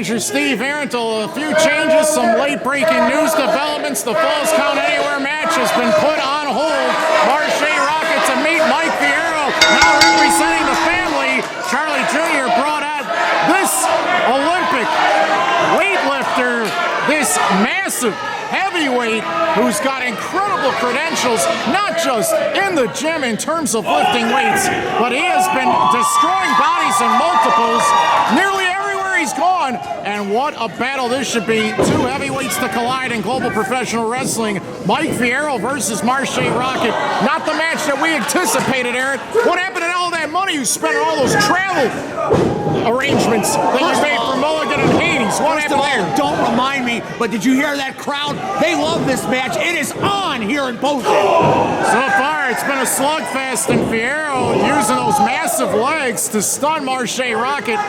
manager Steve Ahrendt. A few changes, some late-breaking news developments. The Falls Count Anywhere match has been put on hold. Marshe Rockett to meet Mike Fierro. Now representing the family, Charlie Jr. brought out this Olympic weightlifter, this massive heavyweight who's got incredible credentials, not just in the gym in terms of lifting weights, but he has been destroying bodies in multiples nearly everywhere he's gone. And what a battle this should be. Two heavyweights to collide in global professional wrestling. Mike Fierro versus Marshe Rockett. Not the match that we anticipated, Aaron. What happened to all that money you spent on all those travel arrangements that you made for Mulligan and Hades? What happened there? Don't remind me, but did you hear that crowd? They love this match. It is on here in Bozeman. So far, it's been a slugfest, and Fierro using those massive legs to stun Marshe Rockett,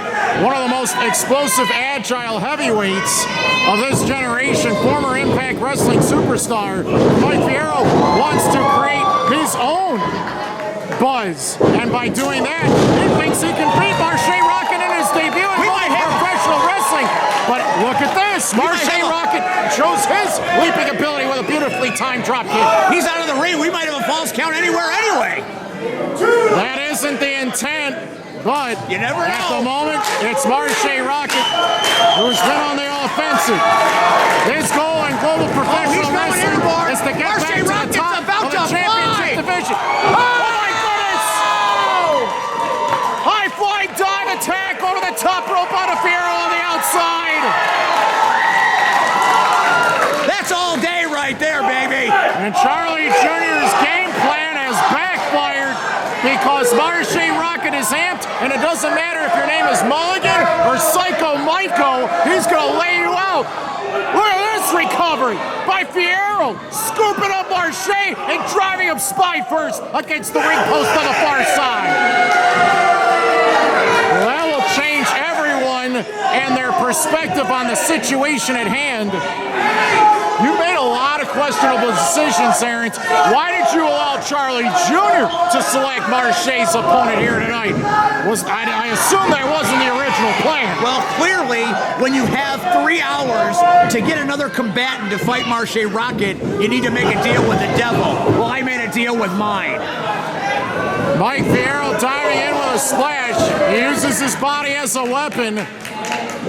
one of the most explosive, agile heavyweights of this generation. Former Impact Wrestling superstar Mike Fierro wants to create his own buzz, and by doing that, he thinks he can beat Marshe Rockett in his debut in professional wrestling. But look at this. Marshe Rockett shows his leaping ability with a beautifully timed drop kick. He's out of the ring. We might have a Falls Count Anywhere anyway. That isn't the intent, but you never know. At the moment, it's Marshe Rockett who's been on the offensive. His goal in global professional wrestling is to get back to the top of the championship division. Oh my goodness! High flying dive attack over the top rope on a Fierro on the outside. That's all day right there, baby. And Charlie Jr.'s game plan has backfired because Marshe Rockett is amped, and it doesn't matter if your name is Mulligan or Psycho Myko, he's going to lay you out. Look at this recovery by Fierro, scooping up Marshe and driving him spine first against the ring post on the far side. Well, that will change everyone and their perspective on the situation at hand. You made a lot of questionable decisions, Aaron. Why did you allow Charlie Jr. to select Marshe's opponent here tonight? I assume that wasn't the original plan. Well, clearly, when you have 3 hours to get another combatant to fight Marshe Rockett, you need to make a deal with the devil. Well, I made a deal with mine. Mike Fierro diving in with a splash. He uses his body as a weapon.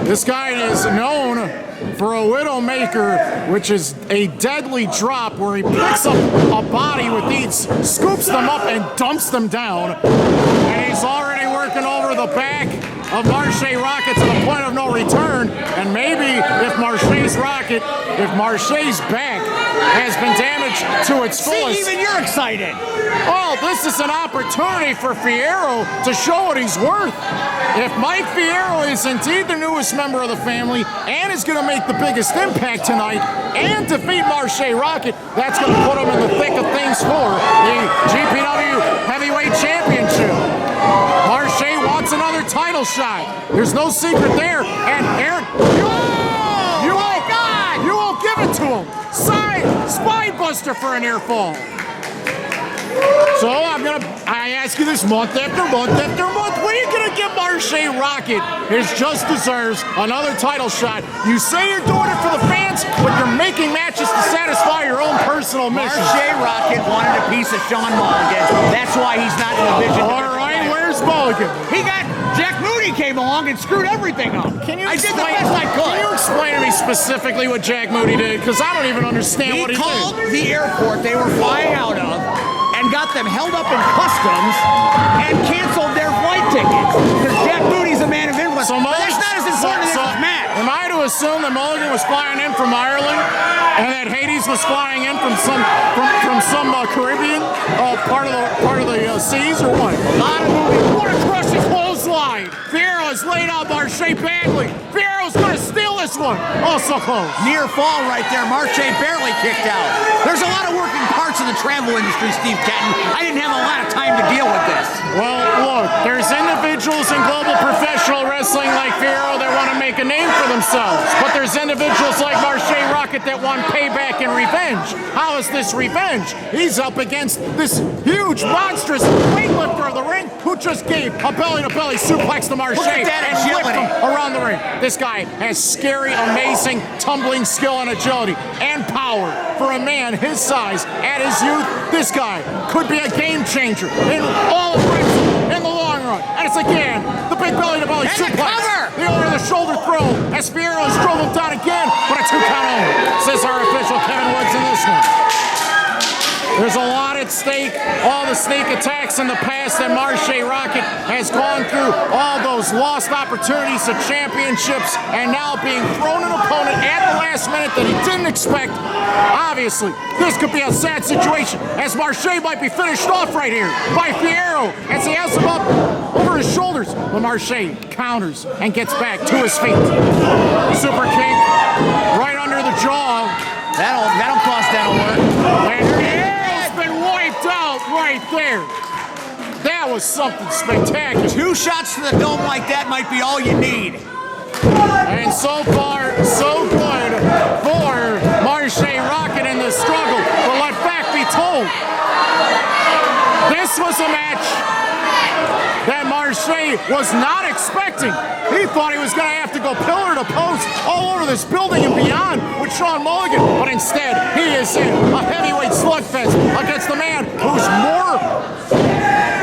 This guy is known for a Widowmaker, which is a deadly drop where he picks up a body with ease, scoops them up, and dumps them down. And he's already working over the back of Marshe Rockett to the point of no return. And maybe if Marshe's back has been damaged to its fullest. See, even you're excited. Oh, this is an opportunity for Fierro to show what he's worth. If Mike Fierro is indeed the newest member of the family and is going to make the biggest impact tonight and defeat Marshe Rockett, that's going to put him in the thick of things for the GPW Heavyweight Championship. Marshe wants another title shot. There's no secret there. And Aaron, you won't give it to him. Spine buster for a near fall. So I ask you this month after month after month, when are you gonna give Marshe Rockett his just deserves another title shot? You say you're doing it for the fans, but you're making matches to satisfy your own personal mission. Marshe Rockett wanted a piece of Sean Mulligan. That's why he's not in the vision. All right, where's Mulligan? Jack Moody came along and screwed everything up. I did the best I could. Can you explain to me specifically what Jack Moody did? Because I don't even understand what he did. He called the airport they were flying out of and got them held up in customs and canceled their flight tickets. Because Jack Moody's a man of influence. But that's not as important as this match. Am I to assume that Mulligan was flying in from Ireland and that Hades was flying in from some Caribbean part of the seas, or what? What a crushing clothesline! Fierro has laid out Marshe badly. Fierro's gonna steal this one. Oh, so close. Near fall right there. Marshe barely kicked out. There's a lot of working parts in the travel industry, Steve Kenton. I didn't have a lot of time to deal with this. Well, look, there's individuals in global professional professional wrestling like Fierro that want to make a name for themselves. But there's individuals like Marshe Rockett that want payback and revenge. How is this revenge? He's up against this huge, monstrous weightlifter of the ring who just gave a belly-to-belly suplex to Marshe and whipped him around the ring. This guy has scary, amazing tumbling skill and agility and power. For a man his size at his youth, this guy could be a game changer in all of wrestling in the long run. And it's again the big belly-to-belly suplex. The over-the-shoulder throw as Fierro has drove him down again, but a 2 count only, says our official Kevin Woods in this one. There's a lot at stake. All the sneak attacks in the past that Marshe Rockett has gone through, all those lost opportunities at championships, and now being thrown an opponent at the last minute that he didn't expect. Obviously, this could be a sad situation, as Marshe might be finished off right here by Fierro as he has him up over his shoulders. But Marshe counters and gets back to his feet. Super kick right under the jaw. That'll cost dental work. And Fierro's been wiped out right there. That was something spectacular. 2 shots to the dome like that might be all you need. And so far, so good for Marshe Rockett in this struggle. But let fact be told, this was a match that Marshe was not expecting. He thought he was going to have to go pillar to post all over this building and beyond with Sean Mulligan. But instead, he is in a heavyweight slugfest against the man who's more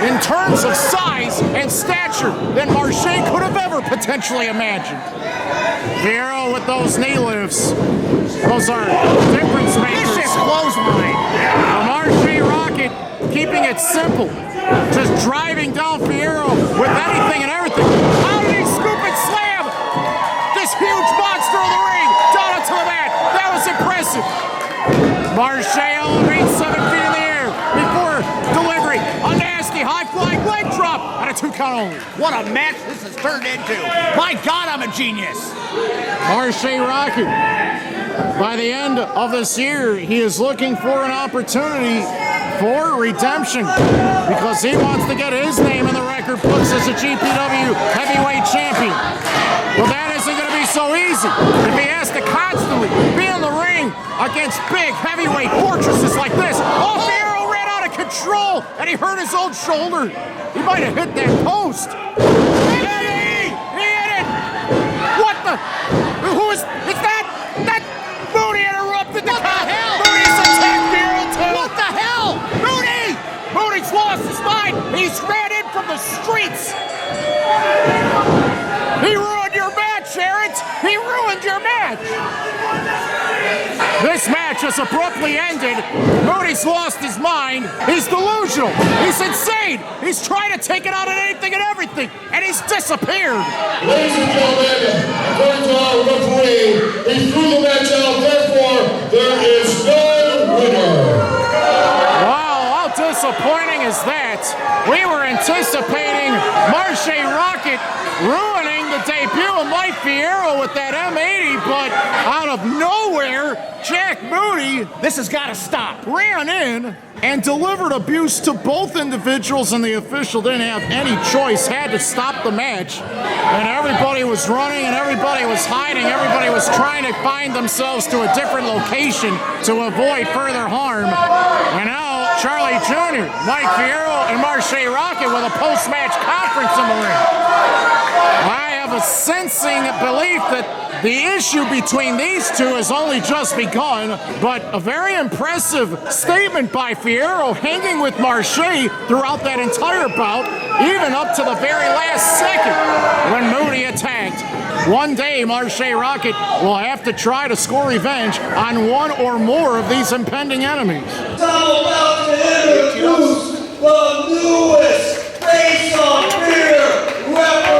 in terms of size and stature than Marshe could have ever potentially imagined. Fierro with those knee lifts. Those are difference makers. Vicious clothesline. Marshe Rockett keeping it simple. Just driving down Fierro with anything and everything. How did he scoop and slam this huge monster of the ring down onto the mat? That was impressive. Marshe elevates 7 feet in the air before delivering a nasty high-flying leg drop and a 2 count only. What a match this has turned into. My God, I'm a genius. Marshe Rockett, by the end of this year, he is looking for an opportunity for redemption because he wants to get his name in the record books as a GPW heavyweight champion. Well, that isn't going to be so easy if he has to constantly be in the ring against big heavyweight fortresses like this. Oh, Fierro ran out of control and he hurt his own shoulder. He might have hit that post. He hit it. What the? Who is that? That Moody interrupted the count. Moody's attacked Fierro too. What the hell? Moody's lost his mind. He's ran in from the streets. He ruined your match, Ahrendt. He ruined your match. This match has abruptly ended. Moody's lost his mind. He's delusional. He's insane. He's trying to take it out on anything and everything, and he's disappeared. Ladies and gentlemen, according to our referee, he threw the match out. Therefore, there is no winner. Wow, how disappointing is that? We were anticipating Marshe Rockett ruining the debut of Mike Fierro with that M80, but out of nowhere, Jack Moody, This has got to stop. ran in and delivered abuse to both individuals, and the official didn't have any choice, had to stop the match. And everybody was running and everybody was hiding. Everybody was trying to find themselves to a different location to avoid further harm. And now Charlie Jr., Mike Fierro, and Marshe Rockett with a post-match conference in the ring. I have a sensing belief that the issue between these two has only just begun, but a very impressive statement by Fierro, hanging with Marshe throughout that entire bout, even up to the very last second when Moody attacked. One day, Marshe Rockett will have to try to score revenge on one or more of these impending enemies. I'm about to introduce the newest face on fear representative.